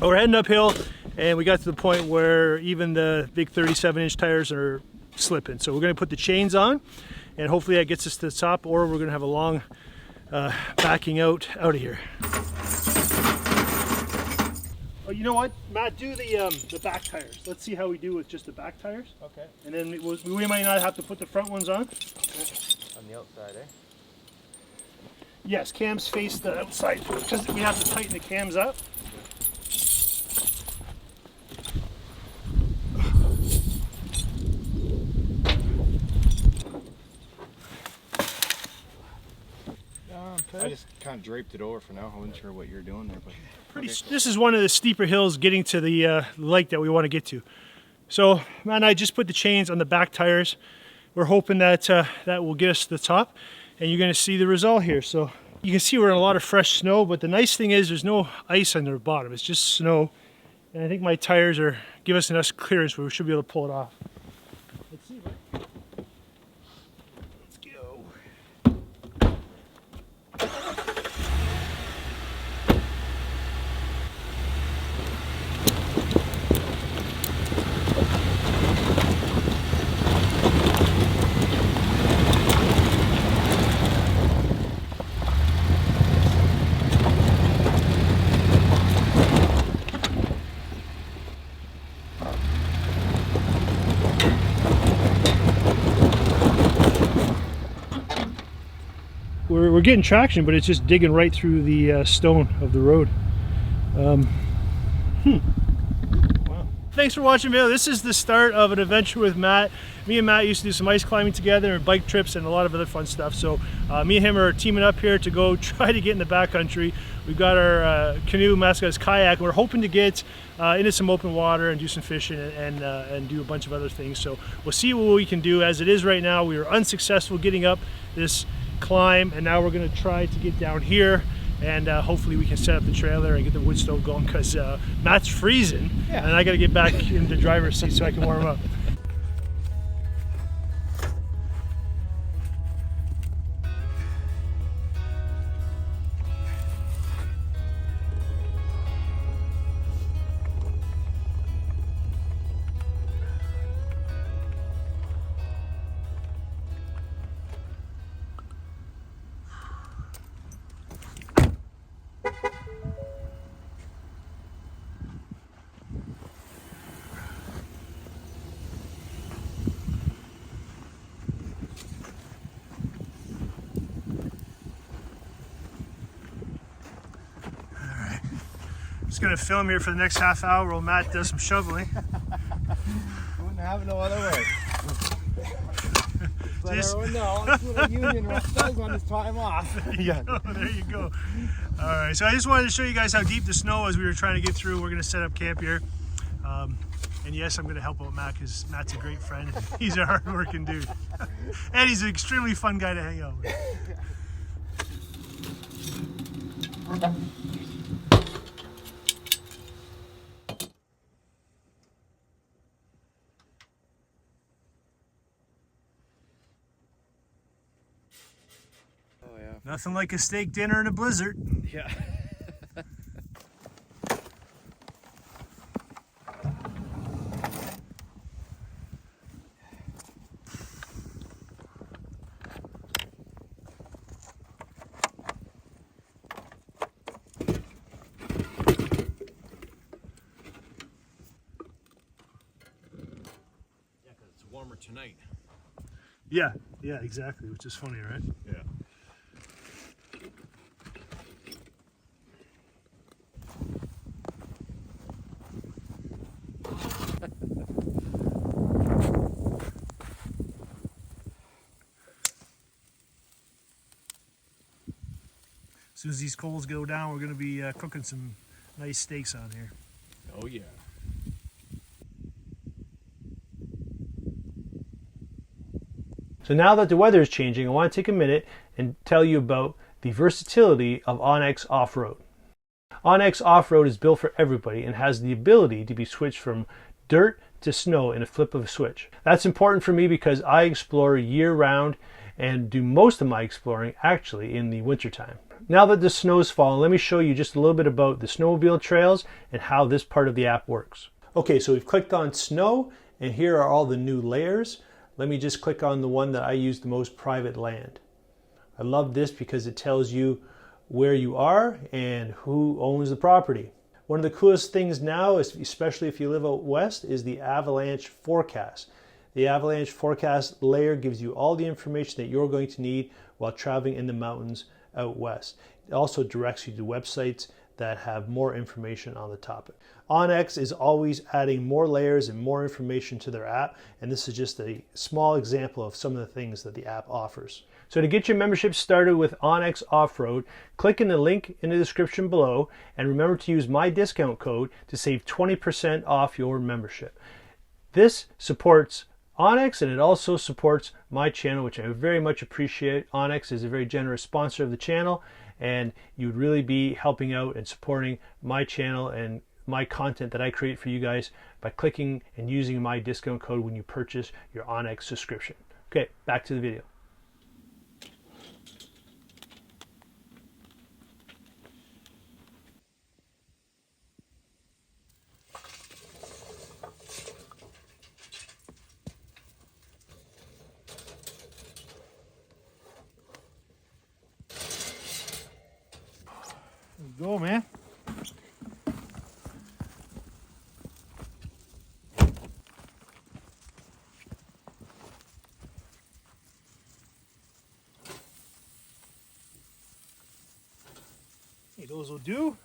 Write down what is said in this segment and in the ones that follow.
But we're heading uphill, and we got to the point where even the big 37-inch tires are slipping. So we're going to put the chains on, and hopefully that gets us to the top, or we're going to have a long backing out of here. Oh, you know what, Matt? Do the back tires. Let's see how we do with just the back tires. Okay. And then we might not have to put the front ones on. Okay. On the outside, eh? Yes, cams face the outside because we have to tighten the cams up. I just kind of draped it over for now. I wasn't sure what you're doing there, but This is one of the steeper hills getting to the lake that we want to get to. So, Matt and I just put the chains on the back tires. We're hoping that that will get us to the top, and you're going to see the result here. So you can see we're in a lot of fresh snow, but the nice thing is there's no ice on the bottom. It's just snow, and I think my tires are give us enough clearance where we should be able to pull it off. Let's see, right? Let's go. We're getting traction, but it's just digging right through the stone of the road. Wow. Thanks for watching, video. This is the start of an adventure with Matt. Me and Matt used to do some ice climbing together and bike trips and a lot of other fun stuff. So me and him are teaming up here to go try to get in the backcountry. We've got our canoe, Matt's got his kayak. We're hoping to get into some open water and do some fishing and do a bunch of other things. So we'll see what we can do. As it is right now, we were unsuccessful getting up this climb, and now we're going to try to get down here, and hopefully we can set up the trailer and get the wood stove going, because Matt's freezing, and I got to get back in the driver's seat so I can warm up. Just gonna film here for the next half hour while Matt does some shoveling. wouldn't have it no other way. Let everyone know this little union does on his time off. There you go. All right, so I just wanted to show you guys how deep the snow was we were trying to get through. We're gonna set up camp here. And yes, I'm gonna help out Matt because Matt's a great friend. He's a hard-working dude. And he's an extremely fun guy to hang out with. Nothing like a steak dinner in a blizzard. Yeah. It's warmer tonight. Yeah, exactly, which is funny, right? Yeah. As soon as these coals go down, we're going to be cooking some nice steaks on here. Oh yeah. So now that the weather is changing, I want to take a minute and tell you about the versatility of OnX Off-road. OnX Off-road is built for everybody and has the ability to be switched from dirt to snow in a flip of a switch. That's important for me because I explore year-round and do most of my exploring actually in the wintertime. Now that the snow's fallen, let me show you just a little bit about the snowmobile trails and how this part of the app works. Okay, so we've clicked on snow, and here are all the new layers. Let me just click on the one that I use the most, private land. I love this because it tells you where you are and who owns the property. One of the coolest things now, especially if you live out west, is the avalanche forecast. The avalanche forecast layer gives you all the information that you're going to need while traveling in the mountains out west. It also directs you to websites that have more information on the topic. OnX is always adding more layers and more information to their app, and this is just a small example of some of the things that the app offers. So to get your membership started with OnX Off-road, click in the link in the description below, and remember to use my discount code to save 20% off your membership. This supports OnX, and it also supports my channel, which I very much appreciate. OnX is a very generous sponsor of the channel, and you would really be helping out and supporting my channel and my content that I create for you guys by clicking and using my discount code when you purchase your OnX subscription. Okay, back to the video. Go, man. Hey, those will do.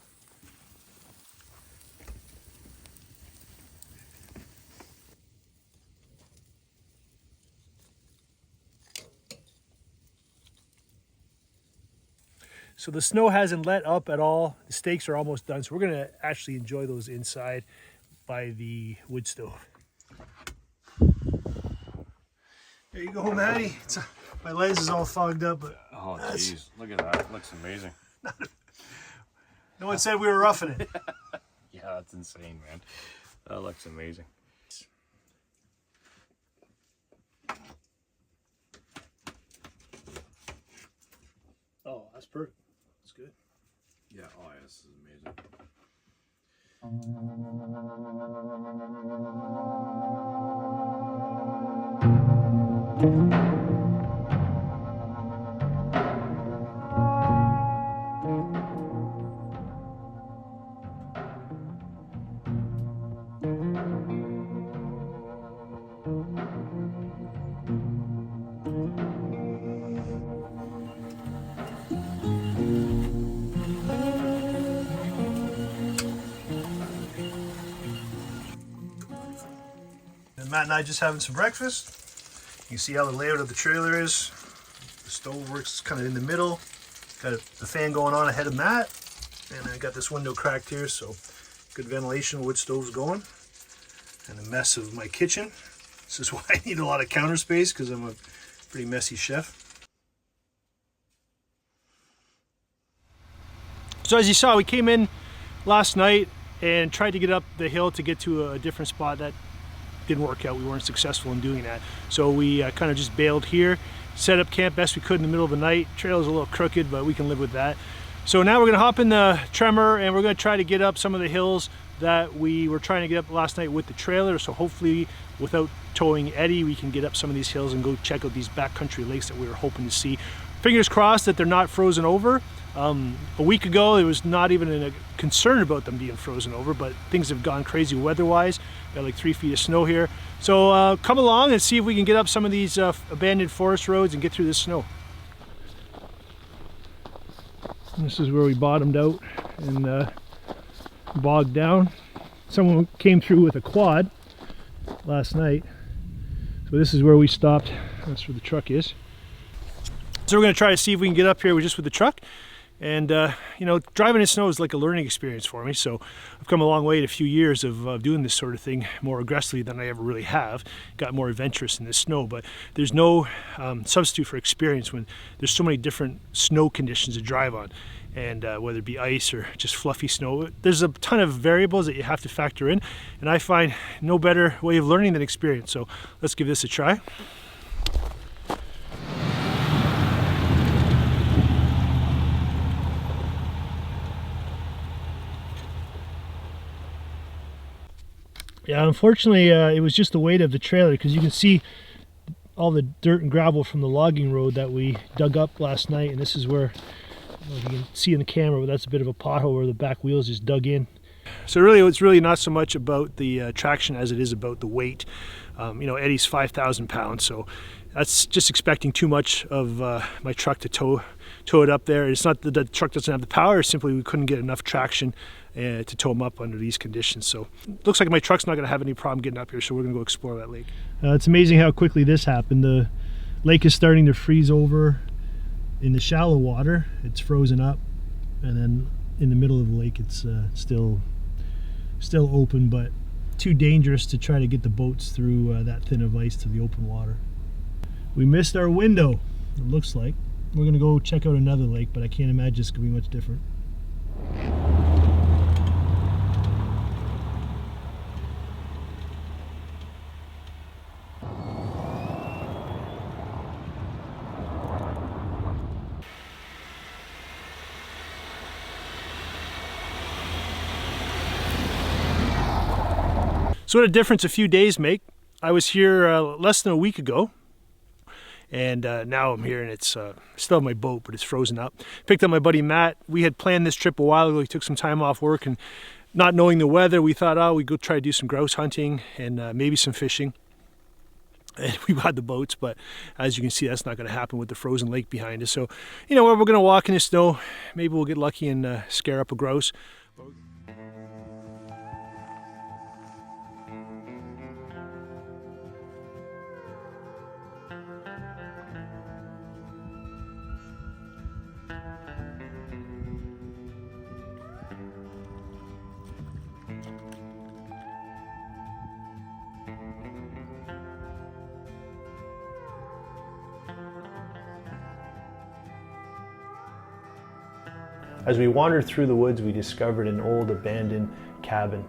So the snow hasn't let up at all. The stakes are almost done. So we're gonna actually enjoy those inside by the wood stove. There you go, Matty. My lens is all fogged up. But Oh, jeez. Look at that. It looks amazing. no one said we were roughing it. Yeah, that's insane, man. That looks amazing. Oh, that's perfect. That's good. Yeah, oh, yeah, this is amazing. And Matt and I just having some breakfast. You can see how the layout of the trailer is. The stove works kind of in the middle. Got the fan going on ahead of Matt. And I got this window cracked here, so good ventilation, wood stove's going. And a mess of my kitchen. This is why I need a lot of counter space, because I'm a pretty messy chef. So as you saw, we came in last night and tried to get up the hill to get to a different spot. That didn't work out. We weren't successful in doing that. So we kind of just bailed here, set up camp best we could in the middle of the night. Trail is a little crooked, but we can live with that. So now we're gonna hop in the Tremor and we're gonna try to get up some of the hills that we were trying to get up last night with the trailer. So hopefully without towing Eddie, we can get up some of these hills and go check out these backcountry lakes that we were hoping to see. Fingers crossed that they're not frozen over. A week ago, there was not even a concern about them being frozen over, but things have gone crazy weather-wise. Got like 3 feet of snow here. So come along and see if we can get up some of these abandoned forest roads and get through this snow. This is where we bottomed out and bogged down. Someone came through with a quad last night. So this is where we stopped. That's where the truck is. So we're going to try to see if we can get up here just with the truck. And you know, driving in snow is like a learning experience for me. So I've come a long way in a few years of doing this sort of thing more aggressively than I ever really have. Got more adventurous in the snow, but there's no substitute for experience when there's so many different snow conditions to drive on. And whether it be ice or just fluffy snow, there's a ton of variables that you have to factor in. And I find no better way of learning than experience. So let's give this a try. Yeah, unfortunately, it was just the weight of the trailer, because you can see all the dirt and gravel from the logging road that we dug up last night, and this is where, I don't know if you can see in the camera, but that's a bit of a pothole where the back wheels just dug in. So really, it's really not so much about the traction as it is about the weight. You know, Eddie's 5,000 pounds, so that's just expecting too much of my truck to tow it up there. It's not that the truck doesn't have the power, simply we couldn't get enough traction to tow him up under these conditions. So it looks like my truck's not going to have any problem getting up here, so we're going to go explore that lake. It's amazing how quickly this happened. The lake is starting to freeze over in the shallow water. It's frozen up, and then in the middle of the lake it's still open, but too dangerous to try to get the boats through that thin of ice to the open water. We missed our window, it looks like. We're going to go check out another lake, but I can't imagine it's going to be much different. So what a difference a few days make. I was here less than a week ago, and now I'm here, and it's still in my boat, but it's frozen up. Picked up my buddy Matt. We had planned this trip a while ago. He took some time off work, and not knowing the weather, we thought, oh, we'd go try to do some grouse hunting and maybe some fishing. And we had the boats, but as you can see, that's not going to happen with the frozen lake behind us. So, you know, we're going to walk in the snow. Maybe we'll get lucky and scare up a grouse. As we wandered through the woods, we discovered an old abandoned cabin.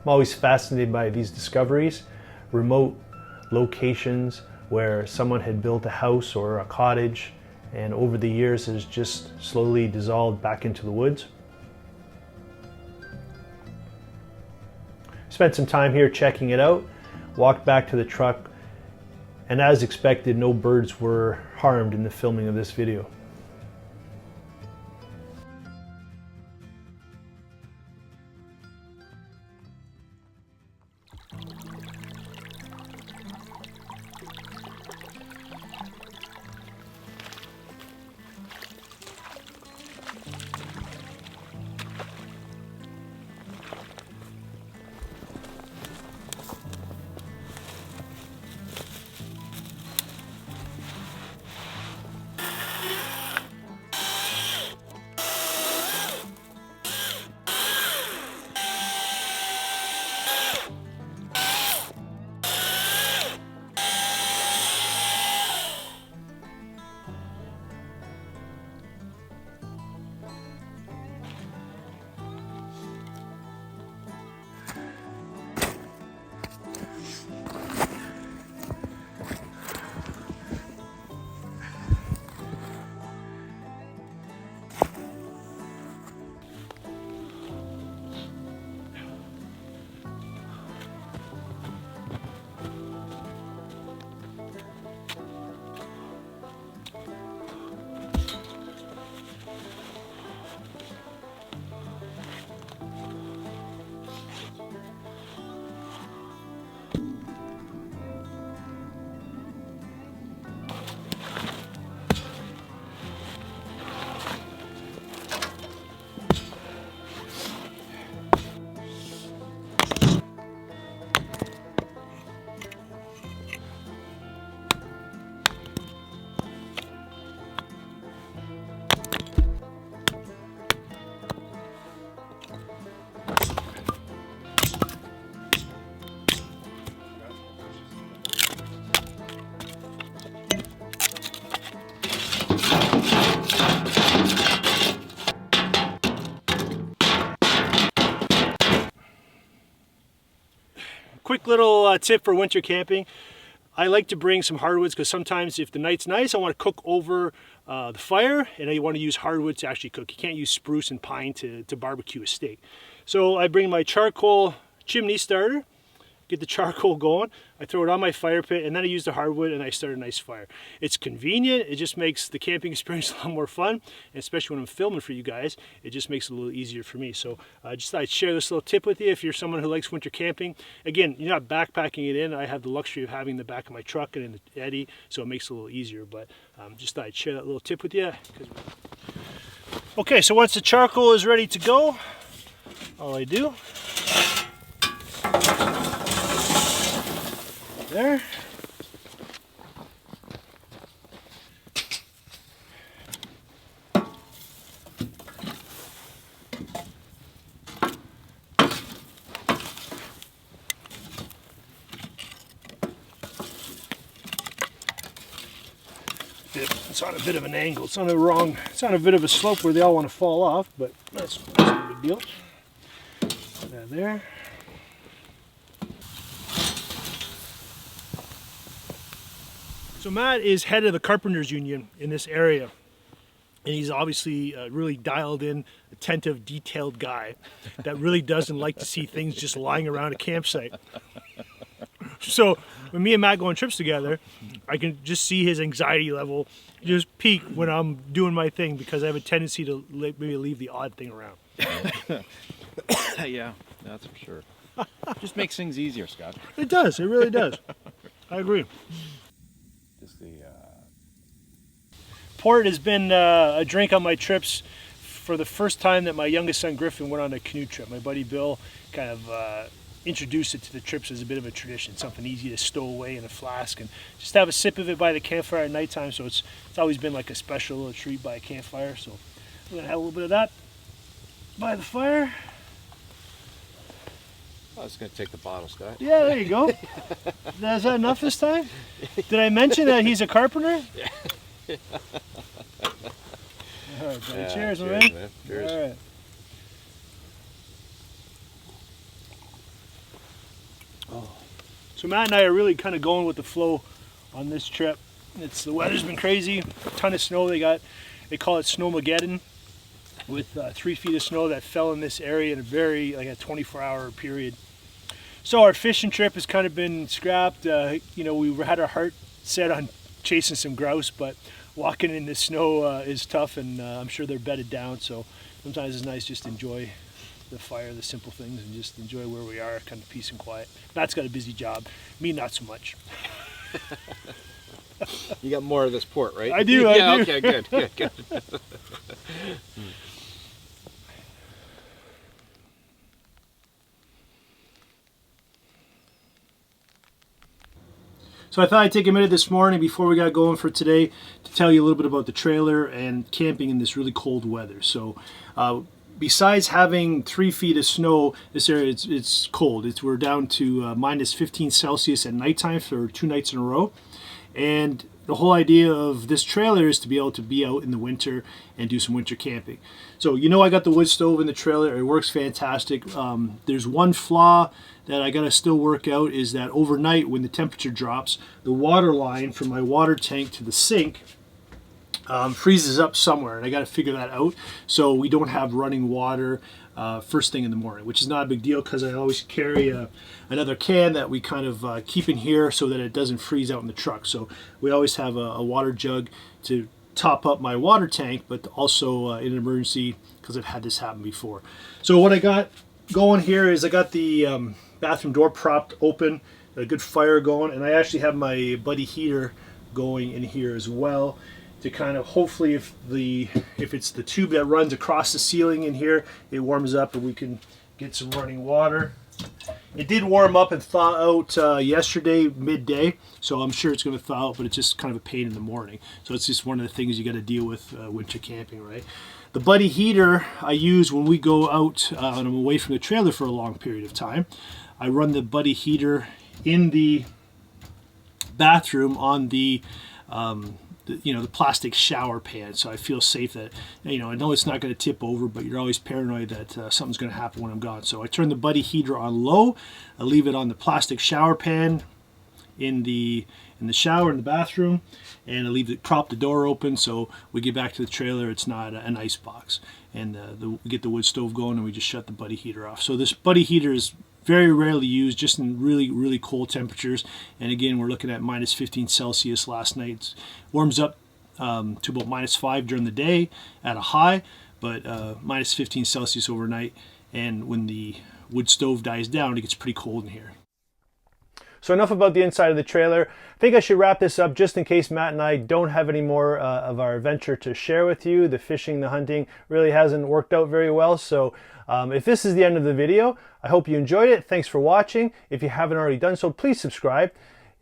I'm always fascinated by these discoveries, remote locations where someone had built a house or a cottage and over the years has just slowly dissolved back into the woods. Spent some time here checking it out, walked back to the truck, and as expected, no birds were harmed in the filming of this video. Quick little tip for winter camping. I like to bring some hardwoods because sometimes if the night's nice, I want to cook over the fire, and you want to use hardwood to actually cook. You can't use spruce and pine to barbecue a steak. So I bring my charcoal chimney starter, get the charcoal going, I throw it on my fire pit, and then I use the hardwood and I start a nice fire. It's convenient, it just makes the camping experience a lot more fun, and especially when I'm filming for you guys, it just makes it a little easier for me. So I just thought I'd share this little tip with you if you're someone who likes winter camping. Again, you're not backpacking it in. I have the luxury of having the back of my truck and in the eddy, so it makes it a little easier, but just thought I'd share that little tip with you. Okay, so once the charcoal is ready to go, all I do, there. It's on a bit of an angle. It's on a bit of a slope where they all want to fall off, but that's no big deal. Put that there. So Matt is head of the Carpenters Union in this area, and he's obviously a really dialed in, attentive, detailed guy that really doesn't like to see things just lying around a campsite. So when me and Matt go on trips together, I can just see his anxiety level just peak when I'm doing my thing, because I have a tendency to maybe leave the odd thing around. Yeah, that's for sure. Just makes things easier, Scott. It does, it really does. I agree. Port has been a drink on my trips for the first time that my youngest son Griffin went on a canoe trip. My buddy Bill kind of introduced it to the trips as a bit of a tradition, something easy to stow away in a flask and just have a sip of it by the campfire at nighttime. So it's always been like a special little treat by a campfire. So I'm gonna have a little bit of that by the fire. I was going to take the bottle, Scott. Yeah, there you go. Is that enough this time? Did I mention that he's a carpenter? Yeah. All right, buddy. Yeah, cheers, cheers, man. Cheers. All right. Oh. So Matt and I are really kind of going with the flow on this trip. The weather's been crazy, a ton of snow. They call it Snowmageddon, with 3 feet of snow that fell in this area in a 24-hour period. So our fishing trip has kind of been scrapped. We had our heart set on chasing some grouse, but walking in the snow is tough, and I'm sure they're bedded down. So sometimes it's nice just to enjoy the fire, the simple things, and just enjoy where we are, kind of peace and quiet. Matt's got a busy job. Me, not so much. You got more of this port, right? I do. Yeah, I do. okay, good. So I thought I'd take a minute this morning before we got going for today to tell you a little bit about the trailer and camping in this really cold weather. So besides having 3 feet of snow, this area it's cold. We're down to minus 15 Celsius at nighttime for 2 nights in a row. And the whole idea of this trailer is to be able to be out in the winter and do some winter camping. So I got the wood stove in the trailer. It works fantastic. There's one flaw that I gotta still work out, is that overnight when the temperature drops, the water line from my water tank to the sink freezes up somewhere, and I gotta figure that out so we don't have running water first thing in the morning, which is not a big deal because I always carry another can that we kind of keep in here so that it doesn't freeze out in the truck. So we always have a water jug to top up my water tank, but also in an emergency, because I've had this happen before. So what I got going here is I got the bathroom door propped open, a good fire going, and I actually have my buddy heater going in here as well to kind of, hopefully if it's the tube that runs across the ceiling in here, it warms up and we can get some running water. It did warm up and thaw out yesterday midday, so I'm sure it's going to thaw out, but it's just kind of a pain in the morning. So it's just one of the things you got to deal with winter camping, right? The buddy heater I use when we go out and I'm away from the trailer for a long period of time. I run the buddy heater in the bathroom on the plastic shower pan, so I feel safe that, I know it's not going to tip over, but you're always paranoid that something's going to happen when I'm gone. So I turn the buddy heater on low, I leave it on the plastic shower pan, in the shower in the bathroom, and I prop the door open, so we get back to the trailer, it's not an ice box, and we get the wood stove going, and we just shut the buddy heater off. So this buddy heater is very rarely used, just in really cold temperatures. And again, we're looking at minus 15 Celsius last night. It warms up to about -5 during the day at a high, but minus 15 Celsius overnight. And when the wood stove dies down, it gets pretty cold in here. So enough about the inside of the trailer. I think I should wrap this up just in case Matt and I don't have any more of our adventure to share with you. The fishing, the hunting really hasn't worked out very well. So if this is the end of the video, I hope you enjoyed it. Thanks for watching. If you haven't already done so, please subscribe.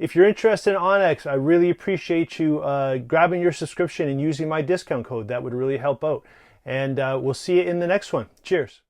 If you're interested in OnX, I really appreciate you grabbing your subscription and using my discount code. That would really help out. And we'll see you in the next one. Cheers.